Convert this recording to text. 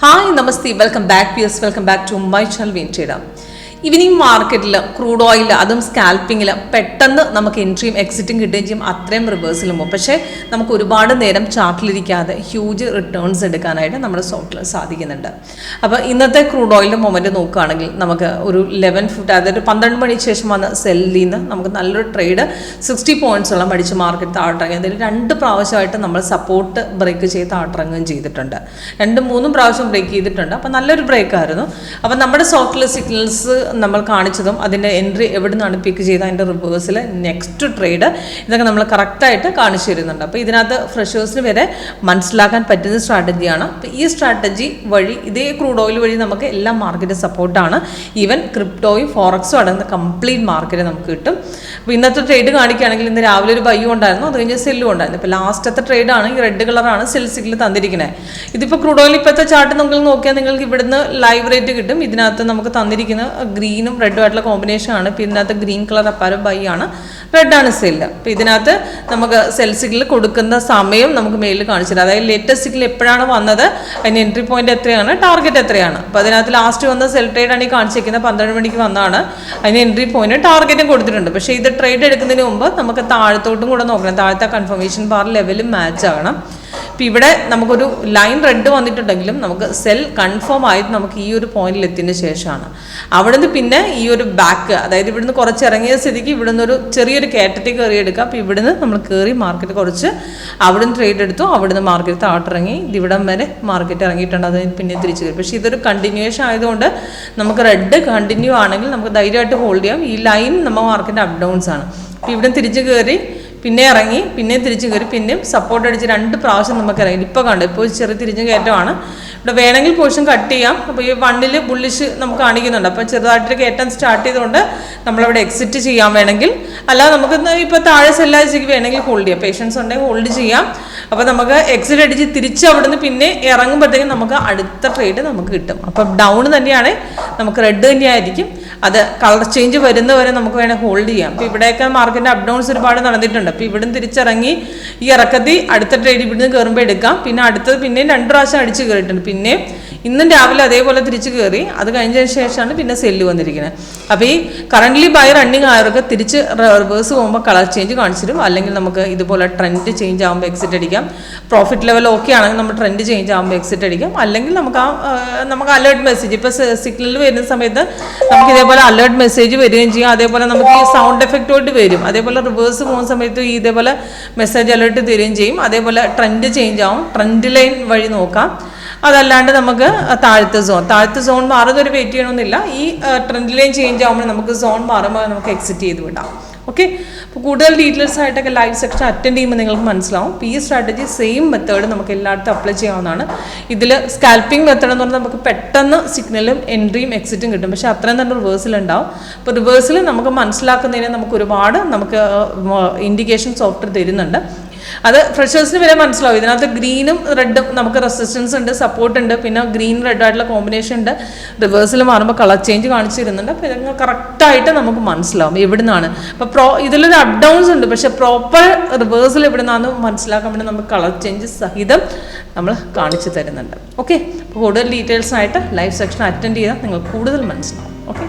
Hi, Namaste. Welcome back, viewers. Welcome back to my channel, Vincheda. Evening മാർക്കറ്റിൽ crude oil അതും സ്കാൽപ്പിങ്ങിൽ പെട്ടെന്ന് നമുക്ക് എൻട്രിയും എക്സിറ്റും കിട്ടുകയും ചെയ്യും, അത്രയും റിവേഴ്സിലും പോകും. പക്ഷേ നമുക്ക് ഒരുപാട് നേരം ചാർട്ടിലിരിക്കാതെ ഹ്യൂജ് റിട്ടേൺസ് എടുക്കാനായിട്ട് നമ്മുടെ സോഫ്റ്റിൽ സാധിക്കുന്നുണ്ട്. അപ്പോൾ ഇന്നത്തെ ക്രൂഡ് ഓയിലിൻ്റെ മൊമെൻറ്റ് നോക്കുകയാണെങ്കിൽ നമുക്ക് ഒരു 11:50, അതായത് 12 മണിക്ക് ശേഷം വന്ന സെല്ലിൽ നിന്ന് നമുക്ക് നല്ലൊരു ട്രേഡ് 60 പോയിൻറ്റ്സോളം അടിച്ച് മാർക്കറ്റ് താഴ്ത്തിറങ്ങി. അതിൽ 2 പ്രാവശ്യമായിട്ട് നമ്മൾ സപ്പോർട്ട് ബ്രേക്ക് ചെയ്ത് താഴ്ത്തിറങ്ങുകയും ചെയ്തിട്ടുണ്ട്. 2-3 പ്രാവശ്യം ബ്രേക്ക് ചെയ്തിട്ടുണ്ട്. അപ്പോൾ നല്ലൊരു ബ്രേക്കായിരുന്നു. അപ്പോൾ നമ്മുടെ സോഫ്റ്റിൽ സിഗ്നൽസ് നമ്മൾ കാണിച്ചതും അതിൻ്റെ എൻട്രി എവിടെ നിന്നാണ് പിക്ക് ചെയ്ത് അതിൻ്റെ റിവേഴ്സിൽ നെക്സ്റ്റ് ട്രേഡ് ഇതൊക്കെ നമ്മൾ കറക്റ്റായിട്ട് കാണിച്ചു തരുന്നുണ്ട്. അപ്പോൾ ഇതിനകത്ത് ഫ്രഷേഴ്സിന് വരെ മനസ്സിലാക്കാൻ പറ്റുന്ന സ്ട്രാറ്റജിയാണ്. അപ്പോൾ ഈ സ്ട്രാറ്റജി വഴി ഇതേ ക്രൂഡ് ഓയിൽ വഴി നമുക്ക് എല്ലാ മാർക്കറ്റ് സപ്പോർട്ടാണ്. ഈവൻ ക്രിപ്റ്റോയും ഫോറക്സും അടങ്ങുന്ന കംപ്ലീറ്റ് മാർക്കറ്റ് നമുക്ക് കിട്ടും. അപ്പോൾ ഇന്നത്തെ ട്രേഡ് കാണിക്കുകയാണെങ്കിൽ ഇന്ന് രാവിലെ ഒരു ബൈയും ഉണ്ടായിരുന്നു, അത് കഴിഞ്ഞ് സെല്ലും ഉണ്ടായിരുന്നു. ഇപ്പോൾ ലാസ്റ്റത്തെ ട്രേഡാണ് ഈ റെഡ് കളറാണ് സെൽ സിഗ്നൽ തന്നിരിക്കുന്നത്. ഇതിപ്പോൾ ക്രൂഡ് ഓയിൽ ഇപ്പോഴത്തെ ചാർട്ട് നിങ്ങൾ നോക്കിയാൽ നിങ്ങൾക്ക് ഇവിടുന്ന് ലൈവ് റേറ്റ് കിട്ടും. ഇതിനകത്ത് നമുക്ക് തന്നിരിക്കുന്ന ഗ്രീനും റെഡും ആയിട്ടുള്ള കോമ്പിനേഷൻ ആണ്. പിന്നെ ഇതിനകത്ത് ഗ്രീൻ കളർ അപ്പാരം ബൈ ആണ്, റെഡാണ് സെല്ല്. അപ്പോൾ ഇതിനകത്ത് നമുക്ക് സെൽ സിഗ്നൽ കൊടുക്കുന്ന സമയം നമുക്ക് മെയിലിൽ കാണിച്ചില്ല. അതായത് ലേറ്റസ്റ്റ് സിഗ്നൽ എപ്പോഴാണ് വന്നത്, അതിന് എൻട്രി പോയിന്റ് എത്രയാണ്, ടാർഗറ്റ് എത്രയാണ്. അപ്പോൾ അതിനകത്ത് ലാസ്റ്റ് വന്ന സെൽ ട്രേഡാണ് ഈ കാണിച്ചിരിക്കുന്നത്. 12 മണിക്ക് വന്നതാണ്. അതിന് എൻട്രി പോയിന്റ് ടാർഗറ്റും കൊടുത്തിട്ടുണ്ട്. പക്ഷേ ഇത് ട്രേഡ് എടുക്കുന്നതിന് മുമ്പ് നമുക്ക് താഴത്തോട്ടും കൂടെ നോക്കണം. താഴത്തെ കൺഫർമേഷൻ ബാർ ലെവലും മാച്ച് ആകണം. ഇപ്പം ഇവിടെ നമുക്കൊരു ലൈൻ റെഡ് വന്നിട്ടുണ്ടെങ്കിലും നമുക്ക് സെൽ കൺഫേം ആയിട്ട് നമുക്ക് ഈ ഒരു പോയിന്റിൽ എത്തിയതിന് ശേഷമാണ് അവിടുന്ന് പിന്നെ ഈ ഒരു ബാക്ക്, അതായത് ഇവിടുന്ന് കുറച്ച് ഇറങ്ങിയ സ്ഥിതിക്ക് ഇവിടുന്ന് ഒരു ചെറിയൊരു കാറ്റഗറി കയറി എടുക്കുക. അപ്പോൾ ഇവിടുന്ന് നമ്മൾ കയറി മാർക്കറ്റ് കുറച്ച് അവിടുന്ന് ട്രേഡ് എടുത്തു, അവിടുന്ന് മാർക്കറ്റ് താഴ്ത്തിറങ്ങി ഇവിടം വരെ മാർക്കറ്റ് ഇറങ്ങിയിട്ടുണ്ട്. അത് പിന്നെ തിരിച്ചു കയറി. പക്ഷേ ഇതൊരു കണ്ടിന്യൂവേഷൻ ആയതുകൊണ്ട് നമുക്ക് റെഡ് കണ്ടിന്യൂ ആണെങ്കിൽ നമുക്ക് ധൈര്യമായിട്ട് ഹോൾഡ് ചെയ്യാം. ഈ ലൈൻ നമ്മൾ മാർക്കറ്റ് അപ്പ് ഡൗൺസ് ആണ്. അപ്പോൾ ഇവിടെ തിരിച്ച് കയറി പിന്നെ ഇറങ്ങി പിന്നെയും തിരിച്ചു കയറി പിന്നെയും സപ്പോർട്ട് അടിച്ച് 2 പ്രാവശ്യം നമുക്ക് ഇറങ്ങി. ഇപ്പോൾ കണ്ടു, ഇപ്പോൾ ചെറിയ തിരിഞ്ഞ് കയറ്റമാണ്. ഇവിടെ വേണമെങ്കിൽ പോർഷൻ കട്ട് ചെയ്യാം. അപ്പോൾ ഈ 1-ൽ ബുള്ളിഷ് നമുക്ക് കാണിക്കുന്നുണ്ട്. അപ്പോൾ ചെറുതായിട്ടൊരു കയറ്റം സ്റ്റാർട്ട് ചെയ്തുകൊണ്ട് നമ്മളവിടെ എക്സിറ്റ് ചെയ്യാൻ വേണമെങ്കിൽ, അല്ലാതെ നമുക്ക് ഇപ്പോൾ താഴെ സെല്ലാഴ്ചയ്ക്ക് വേണമെങ്കിൽ ഹോൾഡ് ചെയ്യാം. പേഷ്യൻസ് ഉണ്ടെങ്കിൽ ഹോൾഡ് ചെയ്യാം. അപ്പോൾ നമുക്ക് എക്സിറ്റ് അടിച്ച് തിരിച്ച് അവിടുന്ന് പിന്നെ ഇറങ്ങുമ്പോഴത്തേക്കും നമുക്ക് അടുത്ത ട്രേഡ് നമുക്ക് കിട്ടും. അപ്പം ഡൗൺ തന്നെയാണ്, നമുക്ക് റെഡ് തന്നെയായിരിക്കും. അത് കളർ ചേഞ്ച് വരുന്നവരെ നമുക്ക് വേണമെങ്കിൽ ഹോൾഡ് ചെയ്യാം. അപ്പോൾ ഇവിടെയൊക്കെ മാർക്കറ്റിൻ്റെ അപ്പ് ഡൗൺസ് ഒരുപാട് നടന്നിട്ടുണ്ട്. അപ്പോൾ ഇവിടുന്ന് തിരിച്ചിറങ്ങി ഈ ഇറക്കത്തിൽ അടുത്ത ട്രേഡ് ഇവിടുന്ന് കയറുമ്പോൾ എടുക്കാം. പിന്നെ അടുത്തത് പിന്നെയും 2 പ്രാവശ്യം അടിച്ച് കയറിയിട്ടുണ്ട്. പിന്നെ ഇന്നും രാവിലെ അതേപോലെ തിരിച്ച് കയറി, അത് കഴിഞ്ഞതിന് ശേഷമാണ് പിന്നെ സെല്ല് വന്നിരിക്കുന്നത്. അപ്പോൾ ഈ കറൻ്റ്ലി ബൈ റണ്ണിങ് ആയവർക്ക് തിരിച്ച് റിവേഴ്സ് പോകുമ്പോൾ കളർ ചേഞ്ച് കാണിച്ചിരും. അല്ലെങ്കിൽ നമുക്ക് ഇതുപോലെ ട്രെൻഡ് ചേഞ്ച് ആകുമ്പോൾ എക്സിറ്റ് അടിക്കാം. പ്രോഫിറ്റ് ലെവൽ ഓക്കെ ആണെങ്കിൽ നമ്മൾ ട്രെൻഡ് ചേഞ്ച് ആകുമ്പോൾ എക്സിറ്റ് അടിക്കാം. അല്ലെങ്കിൽ നമുക്ക് അലേർട്ട് മെസ്സേജ്, ഇപ്പോൾ സിഗ്നലിൽ വരുന്ന സമയത്ത് നമുക്ക് ഇതേപോലെ അലേർട്ട് മെസ്സേജ് വരികയും ചെയ്യും. അതേപോലെ നമുക്ക് ഈ സൗണ്ട് എഫക്റ്റോട്ട് വരും. അതേപോലെ റിവേഴ്സ് പോകുന്ന സമയത്ത് ഇതേപോലെ മെസ്സേജ് അലേർട്ട് തരികയും ചെയ്യും. അതേപോലെ ട്രെൻഡ് ചേഞ്ച് ആവും. ട്രെൻഡ് ലൈൻ വഴി നോക്കാം. അതല്ലാണ്ട് നമുക്ക് താഴത്തെ സോൺ മാറുന്നൊരു വെയിറ്റ് ചെയ്യണമെന്നില്ല. ഈ ട്രെൻഡ് ലൈൻ ചേഞ്ച് ആകുമ്പോൾ നമുക്ക് സോൺ മാറുമ്പോൾ നമുക്ക് എക്സിറ്റ് ചെയ്ത് വിടാം. ഓക്കെ. അപ്പോൾ കൂടുതൽ ഡീറ്റെയിൽസ് ആയിട്ടൊക്കെ ലൈവ് സെക്ഷൻ അറ്റൻഡ് ചെയ്യുമ്പോൾ നിങ്ങൾക്ക് മനസ്സിലാവും. ഈ സ്ട്രാറ്റജി സെയിം മെത്തേഡ് നമുക്ക് എല്ലായിടത്തും അപ്ലൈ ചെയ്യാവുന്നതാണ്. ഇതിൽ സ്കാൽപ്പിംഗ് മെത്തേഡ് എന്ന് പറഞ്ഞാൽ നമുക്ക് പെട്ടെന്ന് സിഗ്നലും എൻട്രിയും എക്സിറ്റും കിട്ടും. പക്ഷേ അത്രയും തന്നെ റിവേഴ്സിലുണ്ടാവും. അപ്പോൾ റിവേഴ്സിൽ നമുക്ക് മനസ്സിലാക്കുന്നതിന് നമുക്ക് ഒരുപാട് ഇൻഡിക്കേഷൻ സോഫ്റ്റ്വെയർ തരുന്നുണ്ട്. അത് ഫ്രഷേഴ്സിന് വരെ മനസ്സിലാവും. ഇതിനകത്ത് ഗ്രീനും റെഡും നമുക്ക് റെസിസ്റ്റൻസ് ഉണ്ട്, സപ്പോർട്ട് ഉണ്ട്, പിന്നെ ഗ്രീൻ റെഡ് ആയിട്ടുള്ള കോമ്പിനേഷൻ ഉണ്ട്. റിവേഴ്സിൽ മാറുമ്പോൾ കളർ ചേഞ്ച് കാണിച്ചു തരുന്നുണ്ട്. അപ്പോൾ ഇതൊക്കെ കറക്റ്റായിട്ട് നമുക്ക് മനസ്സിലാവും എവിടെ നിന്നാണ്. അപ്പോൾ ഇതിലൊരു അപ്പ് ഡൗൺസ് ഉണ്ട്, പക്ഷേ പ്രോപ്പർ റിവേഴ്സിൽ എവിടെ നിന്നാണ് മനസ്സിലാക്കാൻ വേണ്ടി നമുക്ക് കളർ ചേഞ്ച് സഹിതം നമ്മൾ കാണിച്ചു തരുന്നുണ്ട്. ഓക്കെ. അപ്പോൾ കൂടുതൽ ഡീറ്റെയിൽസിനായിട്ട് ലൈവ് സെക്ഷൻ അറ്റൻഡ് ചെയ്താൽ നിങ്ങൾക്ക് കൂടുതൽ മനസ്സിലാവും. ഓക്കെ.